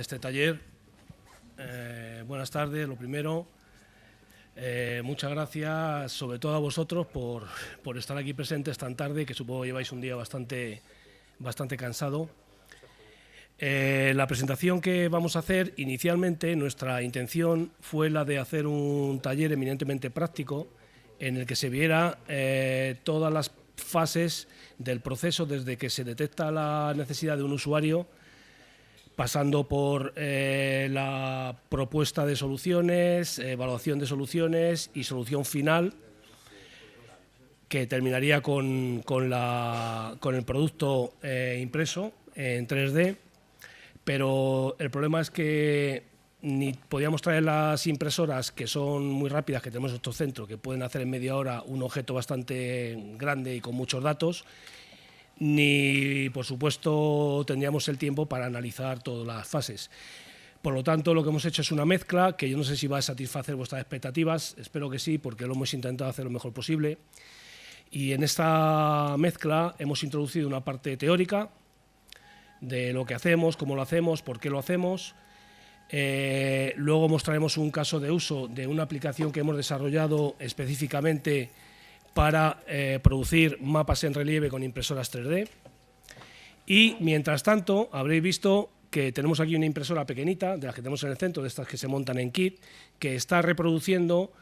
este taller. Buenas tardes, lo primero. Muchas gracias, sobre todo a vosotros, por estar aquí presentes tan tarde, que supongo que lleváis un día bastante cansado. La presentación que vamos a hacer, inicialmente, nuestra intención fue la de hacer un taller eminentemente práctico, en el que se viera todas las fases del proceso, desde que se detecta la necesidad de un usuario, pasando por la propuesta de soluciones, evaluación de soluciones y solución final, que terminaría con el producto impreso en 3D. Pero el problema es que ni podíamos traer las impresoras, que son muy rápidas, que tenemos en nuestro centro, que pueden hacer en media hora un objeto bastante grande y con muchos datos, ni, por supuesto, tendríamos el tiempo para analizar todas las fases. Por lo tanto, lo que hemos hecho es una mezcla que yo no sé si va a satisfacer vuestras expectativas, espero que sí, porque lo hemos intentado hacer lo mejor posible. Y en esta mezcla hemos introducido una parte teórica de lo que hacemos, cómo lo hacemos, por qué lo hacemos. Luego mostraremos un caso de uso de una aplicación que hemos desarrollado específicamente para producir mapas en relieve con impresoras 3D. Y, mientras tanto, habréis visto que tenemos aquí una impresora pequeñita, de las que tenemos en el centro, de estas que se montan en kit, que está reproduciendo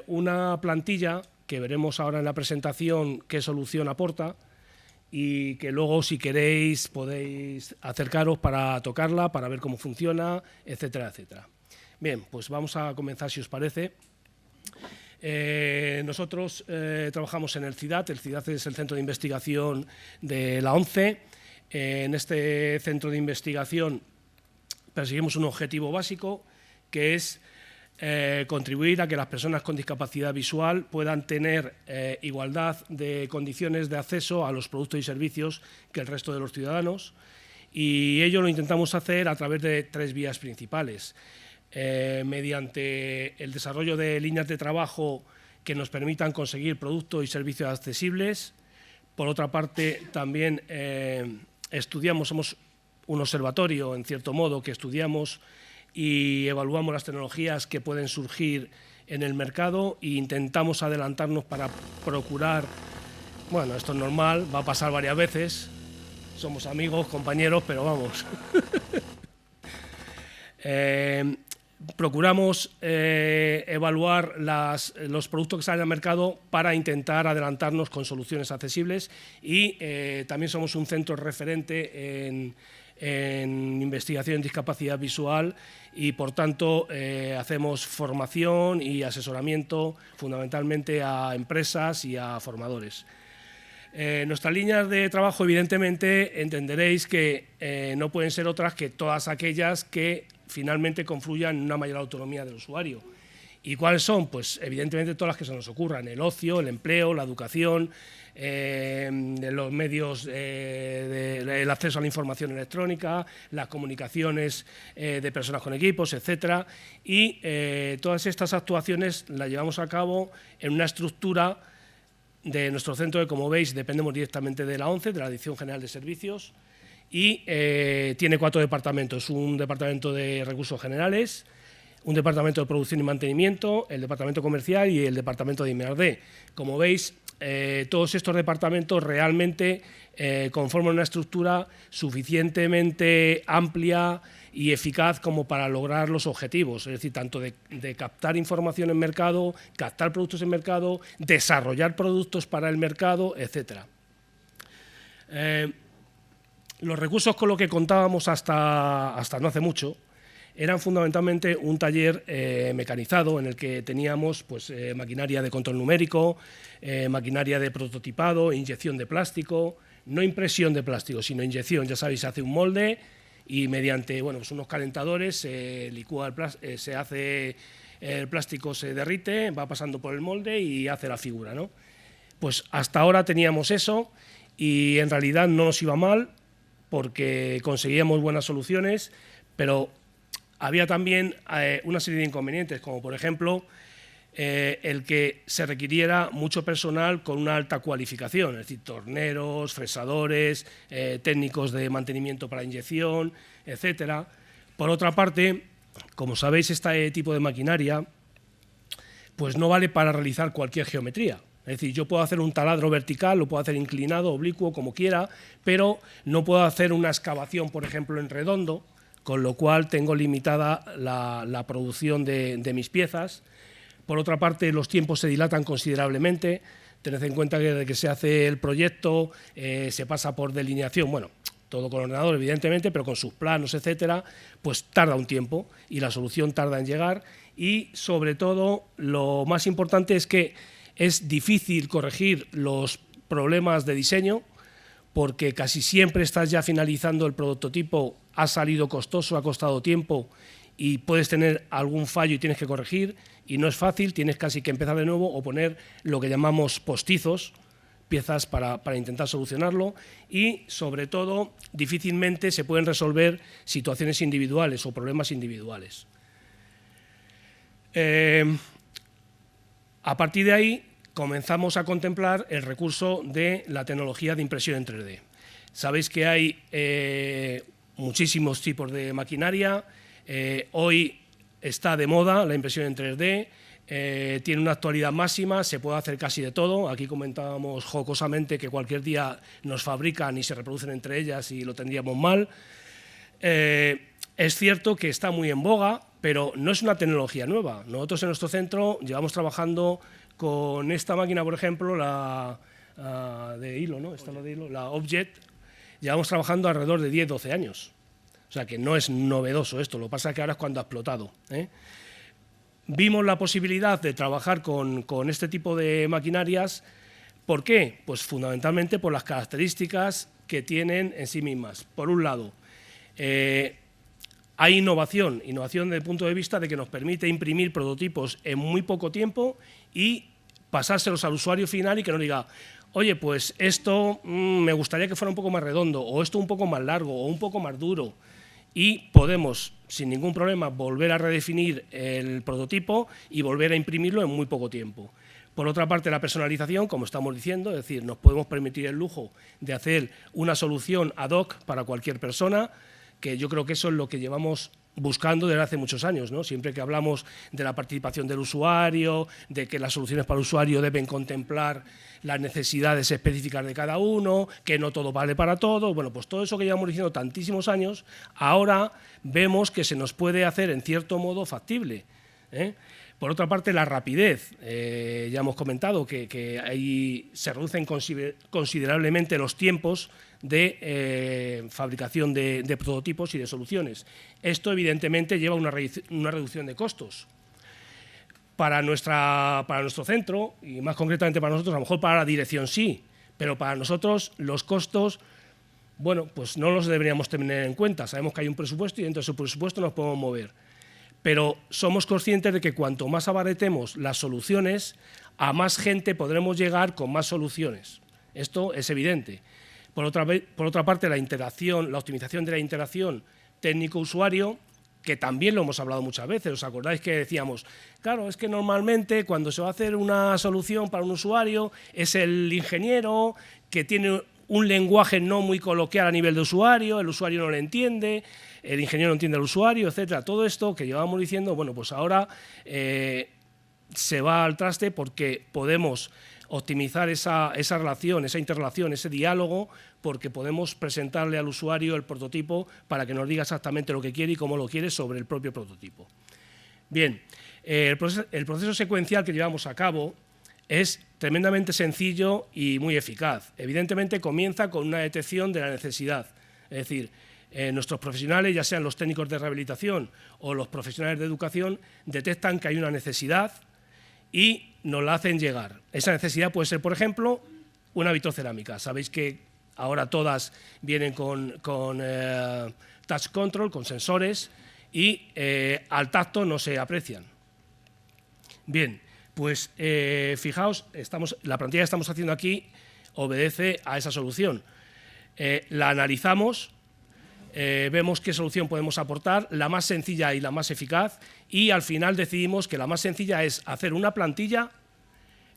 una plantilla que veremos ahora en la presentación qué solución aporta, y que luego, si queréis, podéis acercaros para tocarla, para ver cómo funciona, etcétera, etcétera. Bien, pues vamos a comenzar, si os parece. Nosotros trabajamos en el CIDAD. El CIDAD es el Centro de Investigación de la ONCE. En este centro de investigación perseguimos un objetivo básico, que es contribuir a que las personas con discapacidad visual puedan tener igualdad de condiciones de acceso a los productos y servicios que el resto de los ciudadanos, y ello lo intentamos hacer a través de tres vías principales. Mediante el desarrollo de líneas de trabajo que nos permitan conseguir productos y servicios accesibles. Por otra parte, también somos un observatorio, en cierto modo, que estudiamos y evaluamos las tecnologías que pueden surgir en el mercado e intentamos adelantarnos para procurar, bueno, esto es normal, va a pasar varias veces, somos amigos, compañeros, pero vamos. Procuramos evaluar los productos que salen al mercado para intentar adelantarnos con soluciones accesibles, y también somos un centro referente en investigación en discapacidad visual, y por tanto hacemos formación y asesoramiento fundamentalmente a empresas y a formadores. Nuestras líneas de trabajo, evidentemente, entenderéis que no pueden ser otras que todas aquellas que finalmente confluyan en una mayor autonomía del usuario. ¿Y cuáles son? Pues evidentemente todas las que se nos ocurran: el ocio, el empleo, la educación, los medios, el acceso a la información electrónica, las comunicaciones de personas con equipos, etcétera. Y todas estas actuaciones las llevamos a cabo en una estructura de nuestro centro, que, como veis, dependemos directamente de la ONCE, de la Dirección General de Servicios, y tiene 4 departamentos: un departamento de recursos generales, un departamento de producción y mantenimiento, el departamento comercial y el departamento de I+D. Como veis, todos estos departamentos realmente conforman una estructura suficientemente amplia y eficaz como para lograr los objetivos, es decir, tanto de captar información en mercado, captar productos en mercado, desarrollar productos para el mercado, etcétera. Los recursos con los que contábamos hasta no hace mucho eran fundamentalmente un taller mecanizado, en el que teníamos pues, maquinaria de control numérico, maquinaria de prototipado, inyección de plástico, no impresión de plástico, sino inyección. Ya sabéis, se hace un molde y mediante pues unos calentadores se licúa se hace el plástico, se derrite, va pasando por el molde y hace la figura, ¿no? Pues hasta ahora teníamos eso, y en realidad no nos iba mal, porque conseguíamos buenas soluciones, pero había también una serie de inconvenientes, como por ejemplo el que se requiriera mucho personal con una alta cualificación, es decir, torneros, fresadores, técnicos de mantenimiento para inyección, etcétera. Por otra parte, como sabéis, este tipo de maquinaria pues no vale para realizar cualquier geometría. Es decir, yo puedo hacer un taladro vertical, lo puedo hacer inclinado, oblicuo, como quiera, pero no puedo hacer una excavación, por ejemplo, en redondo, con lo cual tengo limitada la producción de mis piezas. Por otra parte, los tiempos se dilatan considerablemente. Tened en cuenta que desde que se hace el proyecto se pasa por delineación, bueno, todo con ordenador, evidentemente, pero con sus planos, etcétera, pues tarda un tiempo y la solución tarda en llegar. Y, sobre todo, lo más importante es que es difícil corregir los problemas de diseño porque casi siempre estás ya finalizando el prototipo, ha salido costoso, ha costado tiempo y puedes tener algún fallo y tienes que corregir y no es fácil, tienes casi que empezar de nuevo o poner lo que llamamos postizos, piezas para intentar solucionarlo y, sobre todo, difícilmente se pueden resolver situaciones individuales o problemas individuales. A partir de ahí comenzamos a contemplar el recurso de la tecnología de impresión en 3D. Sabéis que hay muchísimos tipos de maquinaria. Hoy está de moda la impresión en 3D, tiene una actualidad máxima, se puede hacer casi de todo. Aquí comentábamos jocosamente que cualquier día nos fabrican y se reproducen entre ellas y lo tendríamos mal. Es cierto que está muy en boga, pero no es una tecnología nueva. Nosotros en nuestro centro llevamos trabajando con esta máquina, por ejemplo, la de hilo, ¿no? Esta de hilo, la Objet, llevamos trabajando alrededor de 10-12 años. O sea que no es novedoso esto, lo que pasa es que ahora es cuando ha explotado. Vimos la posibilidad de trabajar con este tipo de maquinarias. ¿Por qué? Pues fundamentalmente por las características que tienen en sí mismas. Por un lado, hay innovación desde el punto de vista de que nos permite imprimir prototipos en muy poco tiempo y pasárselos al usuario final y que nos diga, oye, pues esto me gustaría que fuera un poco más redondo, o esto un poco más largo, o un poco más duro. Y podemos, sin ningún problema, volver a redefinir el prototipo y volver a imprimirlo en muy poco tiempo. Por otra parte, la personalización, como estamos diciendo, es decir, nos podemos permitir el lujo de hacer una solución ad hoc para cualquier persona, que yo creo que eso es lo que llevamos buscando desde hace muchos años, ¿no? Siempre que hablamos de la participación del usuario, de que las soluciones para el usuario deben contemplar las necesidades específicas de cada uno, que no todo vale para todo, bueno, pues todo eso que llevamos diciendo tantísimos años, ahora vemos que se nos puede hacer en cierto modo factible, ¿eh? Por otra parte, la rapidez. Ya hemos comentado que ahí se reducen considerablemente los tiempos de fabricación de prototipos y de soluciones. Esto, evidentemente, lleva una reducción de costos. Para nuestro centro, y más concretamente para nosotros, a lo mejor para la dirección sí, pero para nosotros los costos, bueno, pues no los deberíamos tener en cuenta. Sabemos que hay un presupuesto y dentro de ese presupuesto nos podemos mover. Pero somos conscientes de que cuanto más abaratemos las soluciones, a más gente podremos llegar con más soluciones. Esto es evidente. Por otra parte, la interacción, la optimización de la interacción técnico-usuario, que también lo hemos hablado muchas veces. ¿Os acordáis que decíamos, claro, es que normalmente cuando se va a hacer una solución para un usuario es el ingeniero que tiene un lenguaje no muy coloquial a nivel de usuario, el usuario no le entiende, el ingeniero no entiende al usuario, etcétera. Todo esto que llevábamos diciendo, bueno, pues ahora se va al traste porque podemos optimizar esa relación, esa interrelación, ese diálogo, porque podemos presentarle al usuario el prototipo para que nos diga exactamente lo que quiere y cómo lo quiere sobre el propio prototipo. Bien, el proceso secuencial que llevamos a cabo es tremendamente sencillo y muy eficaz. Evidentemente comienza con una detección de la necesidad, es decir, nuestros profesionales, ya sean los técnicos de rehabilitación o los profesionales de educación, detectan que hay una necesidad y nos la hacen llegar. Esa necesidad puede ser, por ejemplo, una vitrocerámica. Sabéis que ahora todas vienen con touch control, con sensores, y al tacto no se aprecian. Bien, pues fijaos, la plantilla que estamos haciendo aquí obedece a esa solución. La analizamos, vemos qué solución podemos aportar, la más sencilla y la más eficaz, y al final decidimos que la más sencilla es hacer una plantilla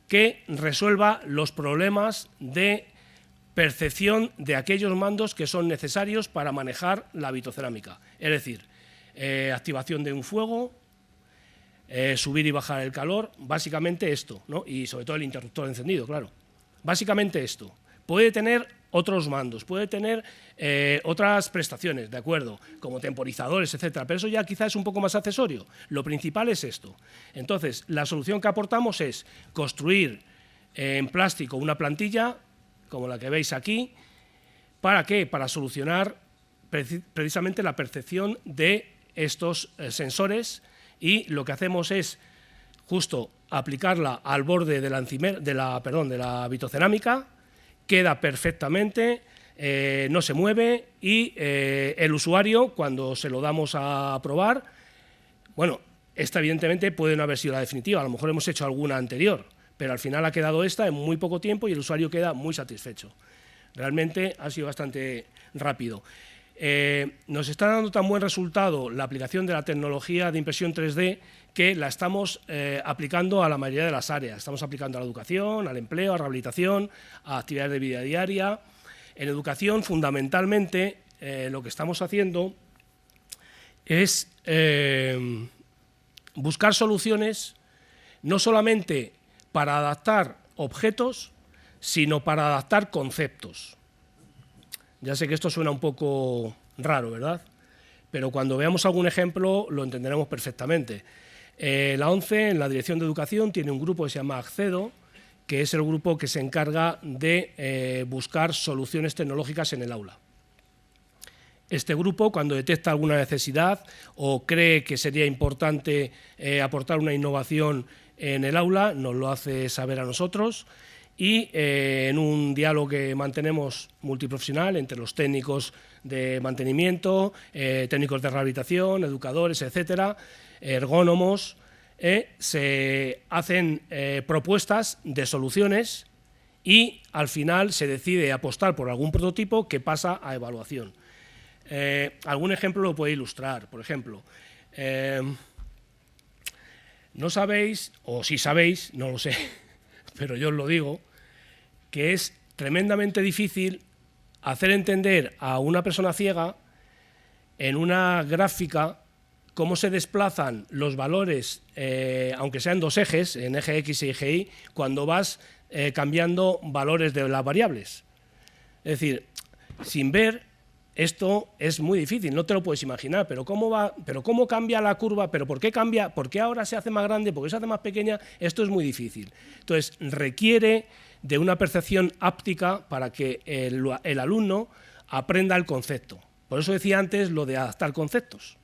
que resuelva los problemas de percepción de aquellos mandos que son necesarios para manejar la vitocerámica. Es decir, activación de un fuego, subir y bajar el calor, básicamente esto, ¿no? Y sobre todo el interruptor encendido, claro. Básicamente esto. Puede tener otros mandos, puede tener otras prestaciones, ¿de acuerdo? Como temporizadores, etcétera, pero eso ya quizás es un poco más accesorio. Lo principal es esto. Entonces, la solución que aportamos es construir en plástico una plantilla, como la que veis aquí. ¿Para qué? Para solucionar precisamente la percepción de estos sensores, y lo que hacemos es justo aplicarla al borde de la vitocerámica, queda perfectamente, no se mueve, y el usuario, cuando se lo damos a probar, bueno, esta evidentemente puede no haber sido la definitiva, a lo mejor hemos hecho alguna anterior, pero al final ha quedado esta en muy poco tiempo y el usuario queda muy satisfecho. Realmente ha sido bastante rápido. Nos está dando tan buen resultado la aplicación de la tecnología de impresión 3D que la estamos aplicando a la mayoría de las áreas. Estamos aplicando a la educación, al empleo, a la rehabilitación, a actividades de vida diaria. En educación, fundamentalmente, lo que estamos haciendo es buscar soluciones no solamente para adaptar objetos, sino para adaptar conceptos. Ya sé que esto suena un poco raro, ¿verdad? Pero cuando veamos algún ejemplo lo entenderemos perfectamente. La ONCE, en la Dirección de Educación, tiene un grupo que se llama Accedo, que es el grupo que se encarga de buscar soluciones tecnológicas en el aula. Este grupo, cuando detecta alguna necesidad o cree que sería importante aportar una innovación en el aula, nos lo hace saber a nosotros, y en un diálogo que mantenemos multiprofesional entre los técnicos de mantenimiento, técnicos de rehabilitación, educadores, etcétera, ergónomos, se hacen propuestas de soluciones y al final se decide apostar por algún prototipo que pasa a evaluación. Algún ejemplo lo puede ilustrar. Por ejemplo, no sabéis, o sí sabéis, no lo sé, pero yo os lo digo, que es tremendamente difícil hacer entender a una persona ciega en una gráfica cómo se desplazan los valores, aunque sean dos ejes, en eje X y eje Y, cuando vas cambiando valores de las variables. Es decir, sin ver, esto es muy difícil, no te lo puedes imaginar, pero cómo cambia la curva, pero por qué cambia, por qué ahora se hace más grande, por qué se hace más pequeña, esto es muy difícil. Entonces, requiere de una percepción áptica para que el alumno aprenda el concepto. Por eso decía antes lo de adaptar conceptos.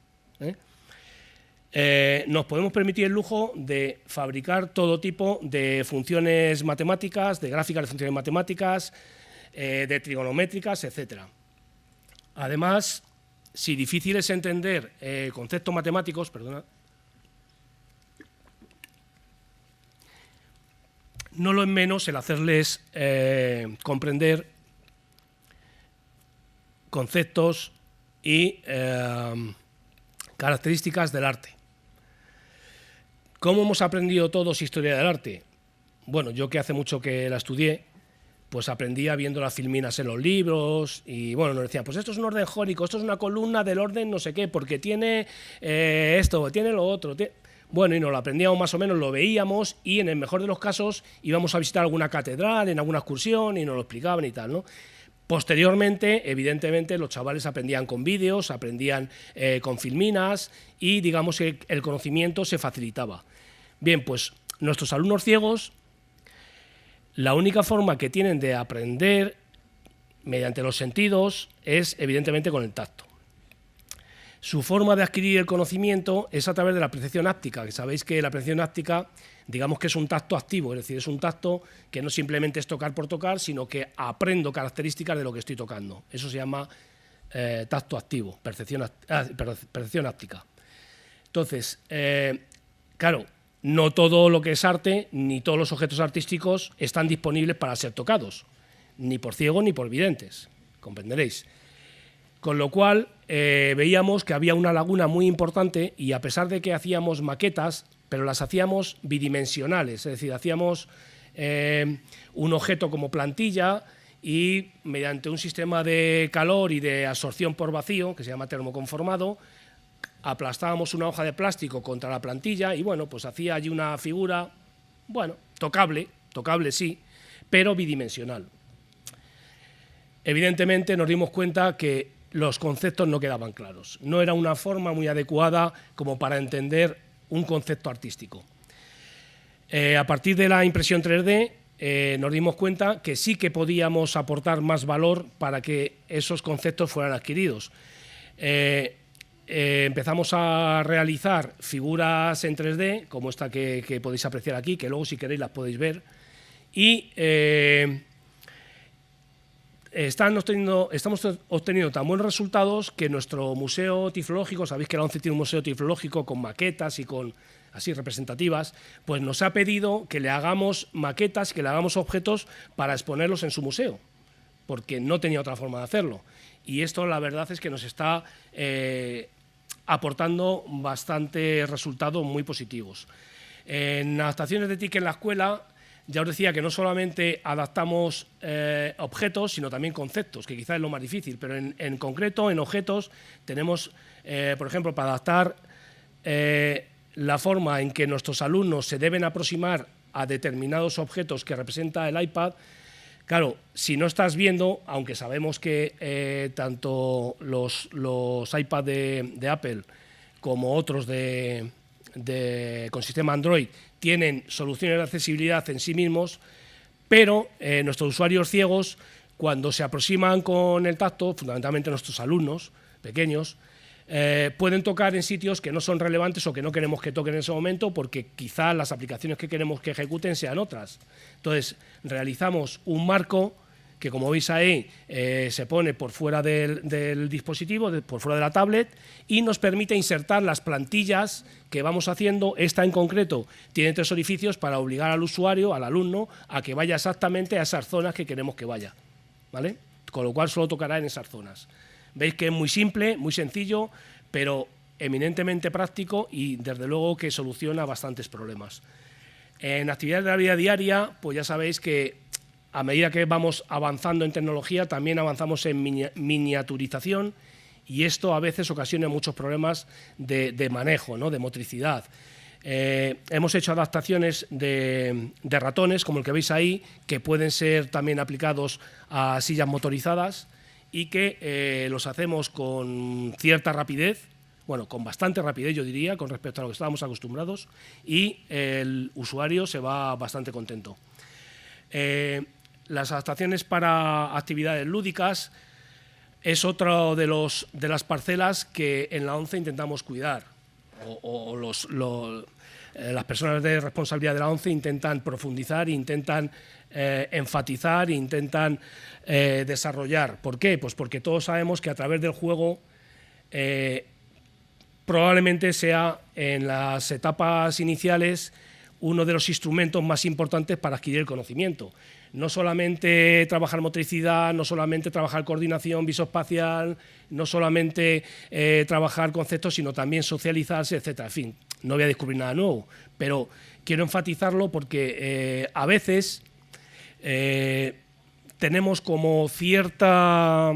Nos podemos permitir el lujo de fabricar todo tipo de funciones matemáticas, de gráficas de funciones matemáticas, de trigonométricas, etcétera. Además, si difícil es entender conceptos matemáticos, perdona, no lo es menos el hacerles comprender conceptos y características del arte. ¿Cómo hemos aprendido todos historia del arte? Bueno, yo que hace mucho que la estudié, pues aprendía viendo las filminas en los libros y bueno, nos decían, pues esto es un orden jónico, esto es una columna del orden no sé qué, porque tiene esto, tiene lo otro. Bueno, y nos lo aprendíamos más o menos, lo veíamos y en el mejor de los casos íbamos a visitar alguna catedral, en alguna excursión y nos lo explicaban y tal, ¿no? Posteriormente, evidentemente, los chavales aprendían con vídeos, aprendían con filminas y digamos que el conocimiento se facilitaba. Bien, pues nuestros alumnos ciegos, la única forma que tienen de aprender mediante los sentidos es evidentemente con el tacto. Su forma de adquirir el conocimiento es a través de la percepción áptica, que sabéis que la percepción áptica, digamos que es un tacto activo, es decir, es un tacto que no simplemente es tocar por tocar, sino que aprendo características de lo que estoy tocando. Eso se llama tacto activo, percepción áptica. Entonces, claro, no todo lo que es arte, ni todos los objetos artísticos están disponibles para ser tocados, ni por ciegos ni por videntes, comprenderéis. Con lo cual veíamos que había una laguna muy importante y a pesar de que hacíamos maquetas, pero las hacíamos bidimensionales, es decir, hacíamos un objeto como plantilla y mediante un sistema de calor y de absorción por vacío, que se llama termoconformado, aplastábamos una hoja de plástico contra la plantilla y bueno, pues hacía allí una figura, bueno, tocable sí, pero bidimensional. Evidentemente nos dimos cuenta que los conceptos no quedaban claros, no era una forma muy adecuada como para entender un concepto artístico. A partir de la impresión 3D nos dimos cuenta que sí que podíamos aportar más valor para que esos conceptos fueran adquiridos. Empezamos a realizar figuras en 3D, como esta que podéis apreciar aquí, que luego si queréis las podéis ver, y estamos obteniendo tan buenos resultados que nuestro museo tiflológico, sabéis que la ONCE tiene un museo tiflológico con maquetas y con así representativas, pues nos ha pedido que le hagamos maquetas, que le hagamos objetos para exponerlos en su museo, porque no tenía otra forma de hacerlo. Y esto la verdad es que nos está aportando bastantes resultados muy positivos. En adaptaciones de TIC en la escuela, ya os decía que no solamente adaptamos objetos, sino también conceptos, que quizás es lo más difícil, pero en concreto, en objetos, tenemos, por ejemplo, para adaptar la forma en que nuestros alumnos se deben aproximar a determinados objetos que representa el iPad. Claro, si no estás viendo, aunque sabemos que tanto los iPad de Apple como otros con sistema Android tienen soluciones de accesibilidad en sí mismos, pero nuestros usuarios ciegos, cuando se aproximan con el tacto, fundamentalmente nuestros alumnos pequeños, pueden tocar en sitios que no son relevantes o que no queremos que toquen en ese momento porque quizá las aplicaciones que queremos que ejecuten sean otras. Entonces, realizamos un marco que, como veis ahí, se pone por fuera del dispositivo, por fuera de la tablet, y nos permite insertar las plantillas que vamos haciendo. Esta en concreto tiene 3 orificios para obligar al usuario, al alumno, a que vaya exactamente a esas zonas que queremos que vaya, ¿vale? Con lo cual solo tocará en esas zonas. Veis que es muy simple, muy sencillo, pero eminentemente práctico y desde luego que soluciona bastantes problemas. En actividades de la vida diaria, pues ya sabéis que a medida que vamos avanzando en tecnología, también avanzamos en miniaturización y esto a veces ocasiona muchos problemas de manejo, ¿no?, de motricidad. Hemos hecho adaptaciones de ratones, como el que veis ahí, que pueden ser también aplicados a sillas motorizadas, y que los hacemos con cierta rapidez, bueno, con bastante rapidez yo diría, con respecto a lo que estábamos acostumbrados, y el usuario se va bastante contento. Las adaptaciones para actividades lúdicas es otra de las parcelas que en la ONCE intentamos cuidar, las personas de responsabilidad de la ONCE intentan profundizar, intentan enfatizar, intentan desarrollar. ¿Por qué? Pues porque todos sabemos que a través del juego probablemente sea en las etapas iniciales uno de los instrumentos más importantes para adquirir el conocimiento. No solamente trabajar motricidad, no solamente trabajar coordinación visoespacial, no solamente trabajar conceptos, sino también socializarse, etcétera. En fin, no voy a descubrir nada nuevo, pero quiero enfatizarlo porque a veces tenemos como cierta,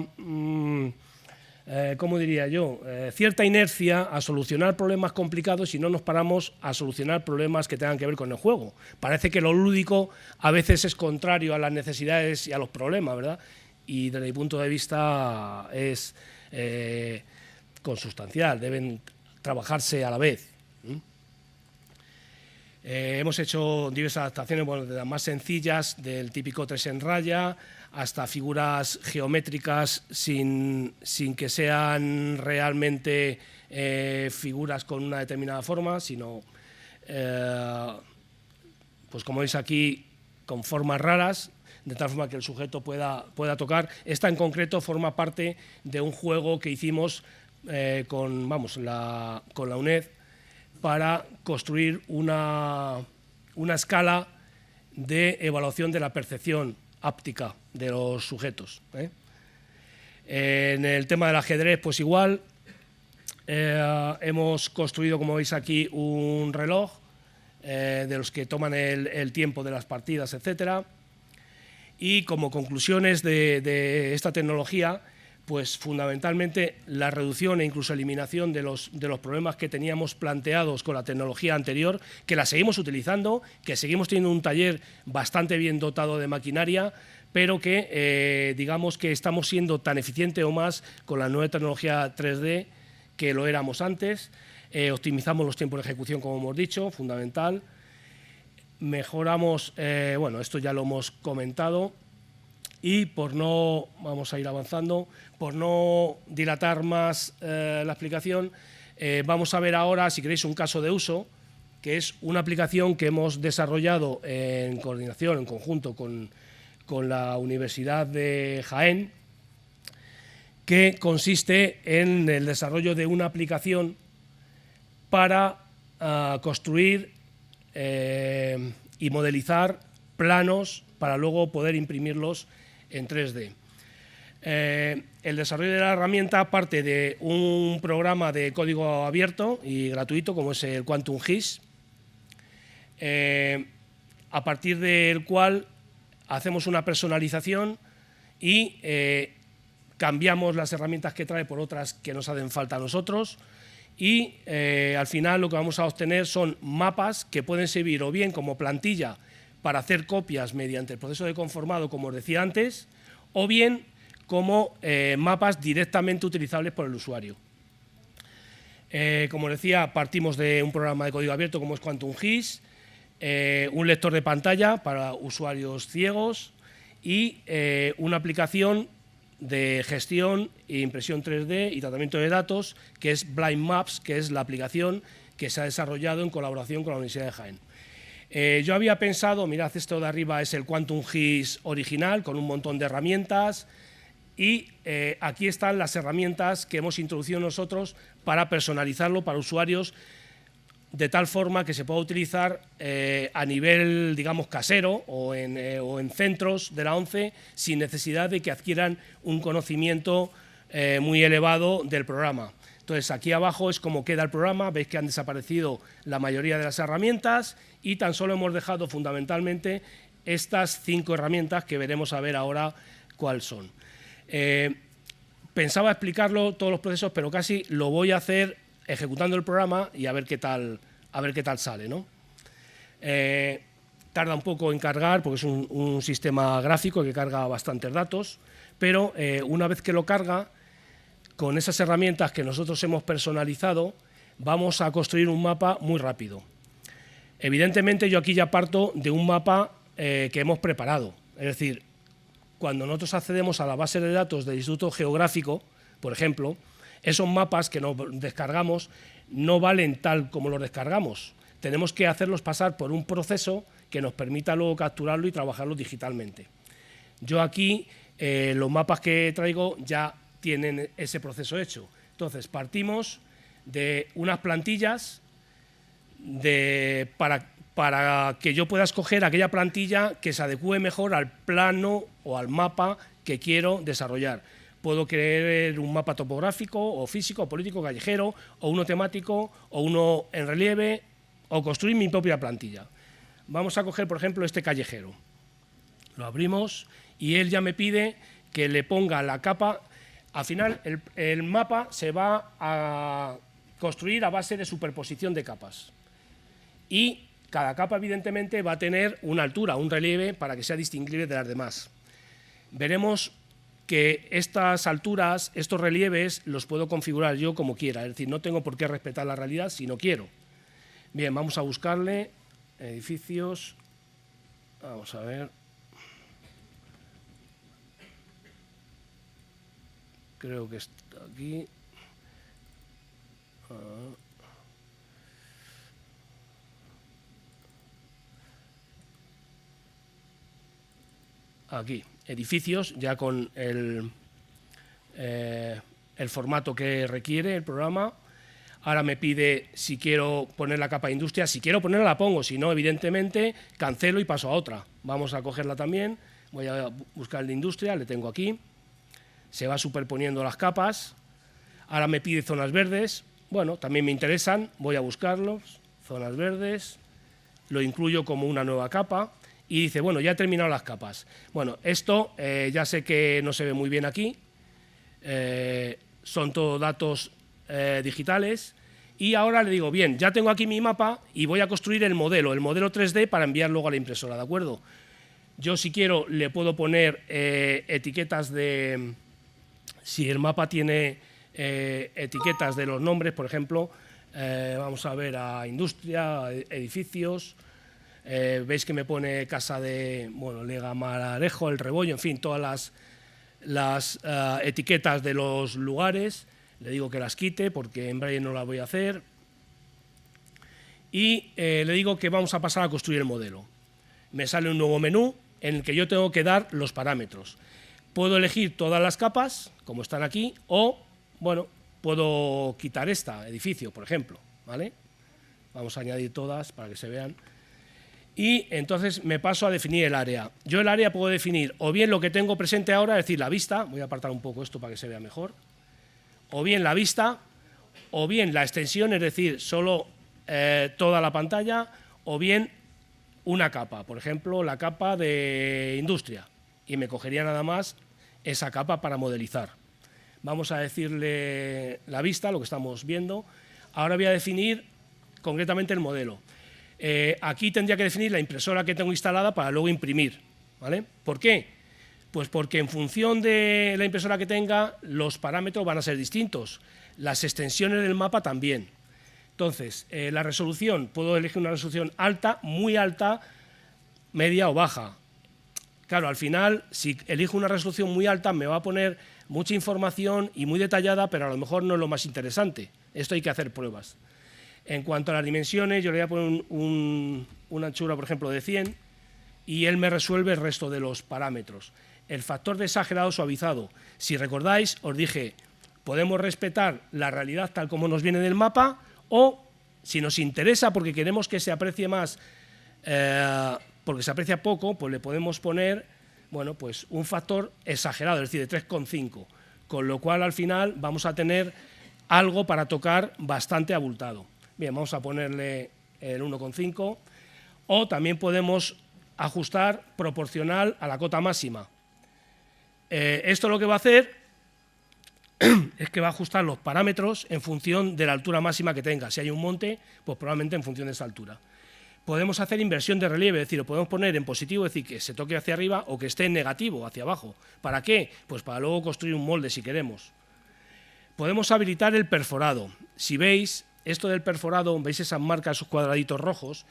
¿cómo diría yo?, cierta inercia a solucionar problemas complicados y no nos paramos a solucionar problemas que tengan que ver con el juego. Parece que lo lúdico a veces es contrario a las necesidades y a los problemas, ¿verdad? Y desde mi punto de vista es consustancial, deben trabajarse a la vez. Hemos hecho diversas adaptaciones, bueno, de las más sencillas, del típico 3 en raya, hasta figuras geométricas sin que sean realmente figuras con una determinada forma, sino, pues como veis aquí, con formas raras, de tal forma que el sujeto pueda tocar. Esta en concreto forma parte de un juego que hicimos con la UNED, para construir una escala de evaluación de la percepción áptica de los sujetos. En el tema del ajedrez, pues igual. Hemos construido, como veis aquí, un reloj de los que toman el tiempo de las partidas, etcétera. Y como conclusiones de esta tecnología, pues fundamentalmente la reducción e incluso eliminación de los problemas que teníamos planteados con la tecnología anterior, que la seguimos utilizando, que seguimos teniendo un taller bastante bien dotado de maquinaria, pero que digamos que estamos siendo tan eficientes o más con la nueva tecnología 3D que lo éramos antes. Optimizamos los tiempos de ejecución, como hemos dicho, fundamental. Mejoramos, bueno, esto ya lo hemos comentado. Y vamos a ir avanzando, por no dilatar más la explicación, vamos a ver ahora, si queréis, un caso de uso, que es una aplicación que hemos desarrollado en coordinación, en conjunto con la Universidad de Jaén, que consiste en el desarrollo de una aplicación para construir y modelizar planos para luego poder imprimirlos en 3D. El desarrollo de la herramienta parte de un programa de código abierto y gratuito, como es el Quantum GIS, a partir del cual hacemos una personalización y cambiamos las herramientas que trae por otras que nos hacen falta a nosotros, y al final lo que vamos a obtener son mapas que pueden servir o bien como plantilla para hacer copias mediante el proceso de conformado, como os decía antes, o bien como mapas directamente utilizables por el usuario. Como decía, partimos de un programa de código abierto como es Quantum GIS, un lector de pantalla para usuarios ciegos y una aplicación de gestión e impresión 3D y tratamiento de datos, que es Blind Maps, que es la aplicación que se ha desarrollado en colaboración con la Universidad de Jaén. Yo había pensado, mirad, esto de arriba es el Quantum GIS original, con un montón de herramientas, y aquí están las herramientas que hemos introducido nosotros para personalizarlo para usuarios, de tal forma que se pueda utilizar a nivel, digamos, casero o en centros de la ONCE, sin necesidad de que adquieran un conocimiento muy elevado del programa. Entonces, aquí abajo es como queda el programa, veis que han desaparecido la mayoría de las herramientas y tan solo hemos dejado fundamentalmente estas 5 herramientas que veremos a ver ahora cuáles son. Pensaba explicarlo todos los procesos, pero casi lo voy a hacer ejecutando el programa y a ver qué tal sale, ¿no? Tarda un poco en cargar porque es un sistema gráfico que carga bastantes datos, pero una vez que lo carga, con esas herramientas que nosotros hemos personalizado, vamos a construir un mapa muy rápido. Evidentemente, yo aquí ya parto de un mapa que hemos preparado, es decir, cuando nosotros accedemos a la base de datos del Instituto Geográfico, por ejemplo, esos mapas que nos descargamos no valen tal como los descargamos. Tenemos que hacerlos pasar por un proceso que nos permita luego capturarlo y trabajarlo digitalmente. Yo aquí, los mapas que traigo ya tienen ese proceso hecho. Entonces, partimos de unas plantillas para que yo pueda escoger aquella plantilla que se adecue mejor al plano o al mapa que quiero desarrollar. Puedo crear un mapa topográfico o físico o político callejero o uno temático o uno en relieve o construir mi propia plantilla. Vamos a coger, por ejemplo, este callejero. Lo abrimos y él ya me pide que le ponga la capa. Al final, el mapa se va a construir a base de superposición de capas. Y cada capa, evidentemente, va a tener una altura, un relieve, para que sea distinguible de las demás. Veremos que estas alturas, estos relieves, los puedo configurar yo como quiera. Es decir, no tengo por qué respetar la realidad si no quiero. Bien, vamos a buscarle edificios. Vamos a ver. Creo que está aquí. Aquí, edificios, ya con el formato que requiere el programa. Ahora me pide si quiero poner la capa de industria. Si quiero ponerla, la pongo. Si no, evidentemente, cancelo y paso a otra. Vamos a cogerla también. Voy a buscar el de industria, le tengo aquí. se va superponiendo las capas. Ahora me pide zonas verdes, bueno, también me interesan, voy a buscarlos, zonas verdes, lo incluyo como una nueva capa y dice, bueno, ya he terminado las capas. Bueno, esto ya sé que no se ve muy bien aquí, son todos datos digitales y ahora le digo, bien, ya tengo aquí mi mapa y voy a construir el modelo 3D para enviar luego a la impresora, ¿de acuerdo? Yo si quiero le puedo poner etiquetas de, si el mapa tiene etiquetas de los nombres, por ejemplo, vamos a ver a industria, edificios, veis que me pone casa de, bueno, Legamararejo, El Rebollo, en fin, todas las etiquetas de los lugares, le digo que las quite porque en Braille no las voy a hacer y le digo que vamos a pasar a construir el modelo. Me sale un nuevo menú en el que yo tengo que dar los parámetros. Puedo elegir todas las capas, como están aquí, o, bueno, puedo quitar esta, edificio, por ejemplo, ¿vale? Vamos a añadir todas para que se vean. Y entonces me paso a definir el área. Yo el área puedo definir o bien lo que tengo presente ahora, es decir, la vista, voy a apartar un poco esto para que se vea mejor, o bien la vista, o bien la extensión, es decir, solo toda la pantalla, o bien una capa, por ejemplo, la capa de industria, y me cogería nada más esa capa para modelizar. Vamos a decirle la vista, lo que estamos viendo. Ahora voy a definir concretamente el modelo. Aquí tendría que definir la impresora que tengo instalada para luego imprimir, ¿vale? ¿Por qué? Pues porque en función de la impresora que tenga, los parámetros van a ser distintos. Las extensiones del mapa también. Entonces, la resolución, puedo elegir una resolución alta, muy alta, media o baja. Claro, al final, si elijo una resolución muy alta, me va a poner mucha información y muy detallada, pero a lo mejor no es lo más interesante. Esto hay que hacer pruebas. En cuanto a las dimensiones, yo le voy a poner una anchura, por ejemplo, de 100 y él me resuelve el resto de los parámetros. El factor de exagerado suavizado. Si recordáis, os dije, podemos respetar la realidad tal como nos viene del mapa o, si nos interesa porque queremos que se aprecie más, porque se aprecia poco, pues le podemos poner, bueno, pues un factor exagerado, es decir, de 3,5, con lo cual al final vamos a tener algo para tocar bastante abultado. Bien, vamos a ponerle el 1,5 o también podemos ajustar proporcional a la cota máxima. Esto lo que va a hacer es que va a ajustar los parámetros en función de la altura máxima que tenga. Si hay un monte, pues probablemente en función de esa altura. Podemos hacer inversión de relieve, es decir, lo podemos poner en positivo, es decir, que se toque hacia arriba o que esté en negativo, hacia abajo. ¿Para qué? Pues para luego construir un molde si queremos. Podemos habilitar el perforado. Si veis, esto del perforado, veis esas marcas, esos cuadraditos rojos,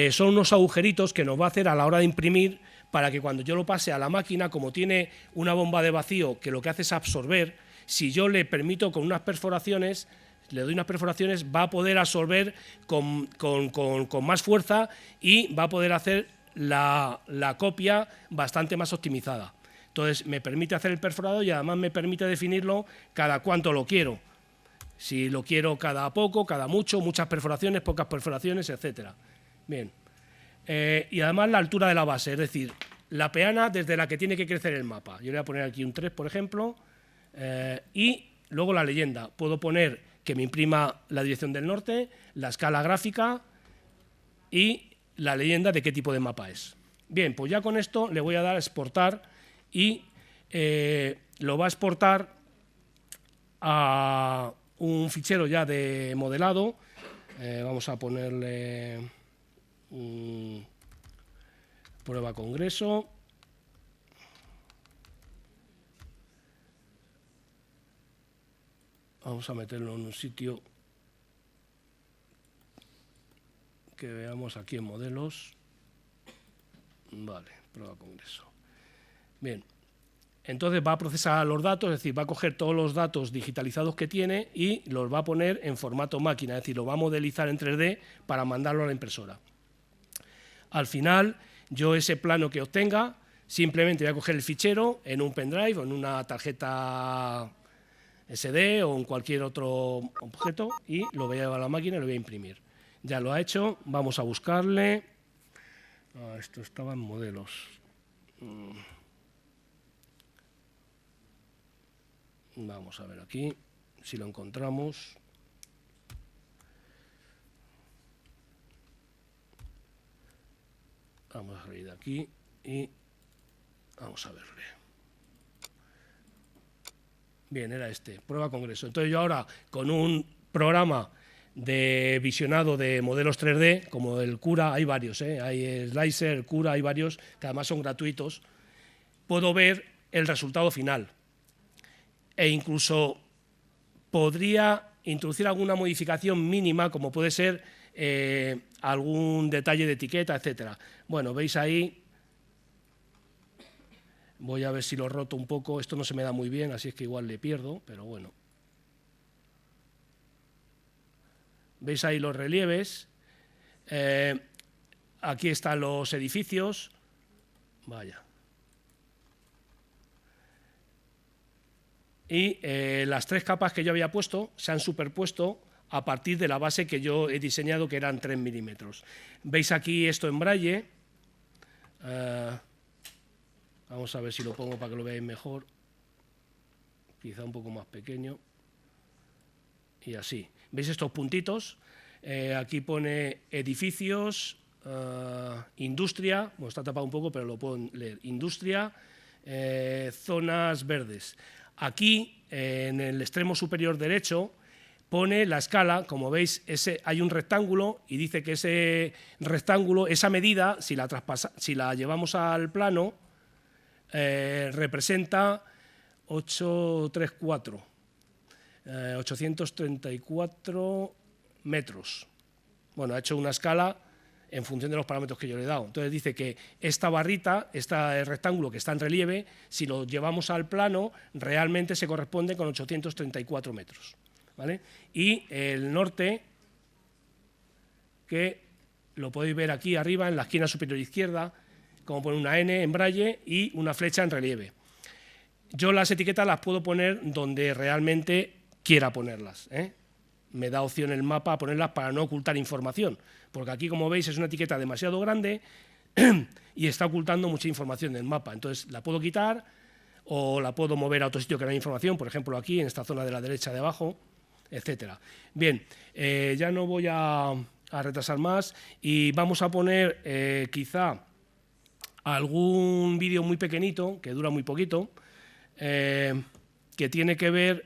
son unos agujeritos que nos va a hacer a la hora de imprimir para que cuando yo lo pase a la máquina, como tiene una bomba de vacío que lo que hace es absorber, si yo le permito con unas perforaciones, le doy unas perforaciones, va a poder absorber con más fuerza y va a poder hacer la copia bastante más optimizada. Entonces me permite hacer el perforado y además me permite definirlo cada cuánto lo quiero. Si lo quiero cada poco, cada mucho, muchas perforaciones, pocas perforaciones, etcétera. Bien. Y además la altura de la base, es decir, la peana desde la que tiene que crecer el mapa. Yo le voy a poner aquí un 3, por ejemplo, y luego la leyenda. Puedo poner que me imprima la dirección del norte, la escala gráfica y la leyenda de qué tipo de mapa es. Bien, pues ya con esto le voy a dar a exportar y lo va a exportar a un fichero ya de modelado. Vamos a ponerle prueba congreso. Vamos a meterlo en un sitio que veamos aquí en modelos. Vale, prueba congreso. Bien, entonces va a procesar los datos, es decir, va a coger todos los datos digitalizados que tiene y los va a poner en formato máquina, es decir, lo va a modelizar en 3D para mandarlo a la impresora. Al final, yo ese plano que obtenga, simplemente voy a coger el fichero en un pendrive o en una tarjeta SD o en cualquier otro objeto y lo voy a llevar a la máquina y lo voy a imprimir. Ya lo ha hecho, vamos a buscarle. Esto estaba en modelos. Vamos a ver aquí, si lo encontramos. Vamos a salir de aquí y vamos a verle. Bien, era este, prueba congreso. Entonces yo ahora, con un programa de visionado de modelos 3D, como el Cura, hay varios, hay Slicer, el Cura, hay varios, que además son gratuitos, puedo ver el resultado final. E incluso podría introducir alguna modificación mínima, como puede ser algún detalle de etiqueta, etcétera. Bueno, veis ahí, voy a ver si lo roto un poco, esto no se me da muy bien, así es que igual le pierdo, pero bueno. Veis ahí los relieves, aquí están los edificios, vaya. Y las 3 capas que yo había puesto se han superpuesto a partir de la base que yo he diseñado, que eran 3 milímetros. Veis aquí esto en braille. Vamos a ver si lo pongo para que lo veáis mejor. Quizá un poco más pequeño. Y así. ¿Veis estos puntitos? Aquí pone edificios, industria, bueno, está tapado un poco, pero lo puedo leer. Industria, zonas verdes. Aquí, en el extremo superior derecho, pone la escala. Como veis, hay un rectángulo y dice que ese rectángulo, esa medida, si la llevamos al plano, representa 834 metros. Bueno, ha hecho una escala en función de los parámetros que yo le he dado. Entonces dice que esta barrita, este rectángulo que está en relieve, si lo llevamos al plano, realmente se corresponde con 834 metros. ¿Vale? Y el norte, que lo podéis ver aquí arriba, en la esquina superior izquierda, como pone una N en braille y una flecha en relieve. Yo las etiquetas las puedo poner donde realmente quiera ponerlas, Me da opción el mapa a ponerlas para no ocultar información, porque aquí, como veis, es una etiqueta demasiado grande y está ocultando mucha información del mapa. Entonces la puedo quitar o la puedo mover a otro sitio que no hay información, por ejemplo aquí, en esta zona de la derecha de abajo, etcétera. Bien, ya no voy a retrasar más y vamos a poner quizá algún vídeo muy pequeñito, que dura muy poquito, que tiene que ver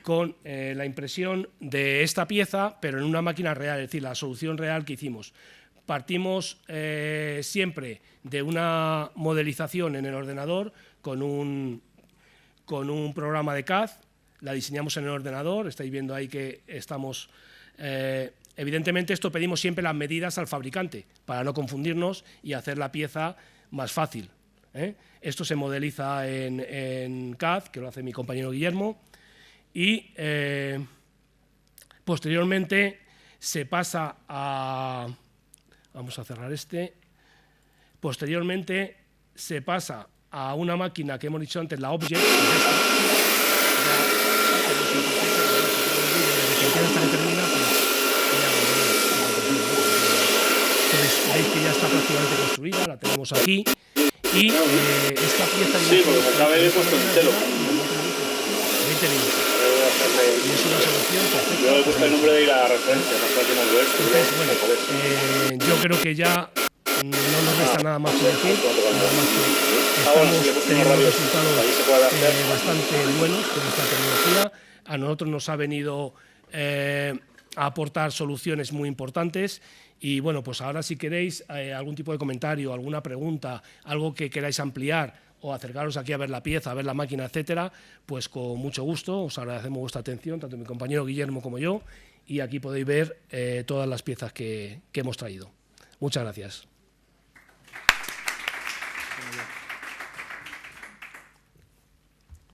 con la impresión de esta pieza, pero en una máquina real, es decir, la solución real que hicimos. Partimos siempre de una modelización en el ordenador con un programa de CAD, la diseñamos en el ordenador, estáis viendo ahí que estamos... evidentemente esto pedimos siempre las medidas al fabricante para no confundirnos y hacer la pieza más fácil. Esto se modeliza en CAD, que lo hace mi compañero Guillermo, y posteriormente se pasa a... Vamos a cerrar este. Posteriormente se pasa a una máquina que hemos dicho antes, la Object. Entonces veis que ya está prácticamente construida, la tenemos aquí. Y esta pieza... Sí, porque me acabé de puesto el celo. 20 minutos. Y es una solución perfecta. Yo he puesto el nombre de ir a la referencia, no sé si nos ves. Bueno, yo creo que ya no nos resta nada más que decir, nada más que estamos teniendo resultados bastante buenos con esta tecnología. A nosotros nos ha venido a aportar soluciones muy importantes. Y bueno, pues ahora si queréis algún tipo de comentario, alguna pregunta, algo que queráis ampliar o acercaros aquí a ver la pieza, a ver la máquina, etcétera, pues con mucho gusto, os agradecemos vuestra atención, tanto mi compañero Guillermo como yo, y aquí podéis ver todas las piezas que hemos traído. Muchas gracias.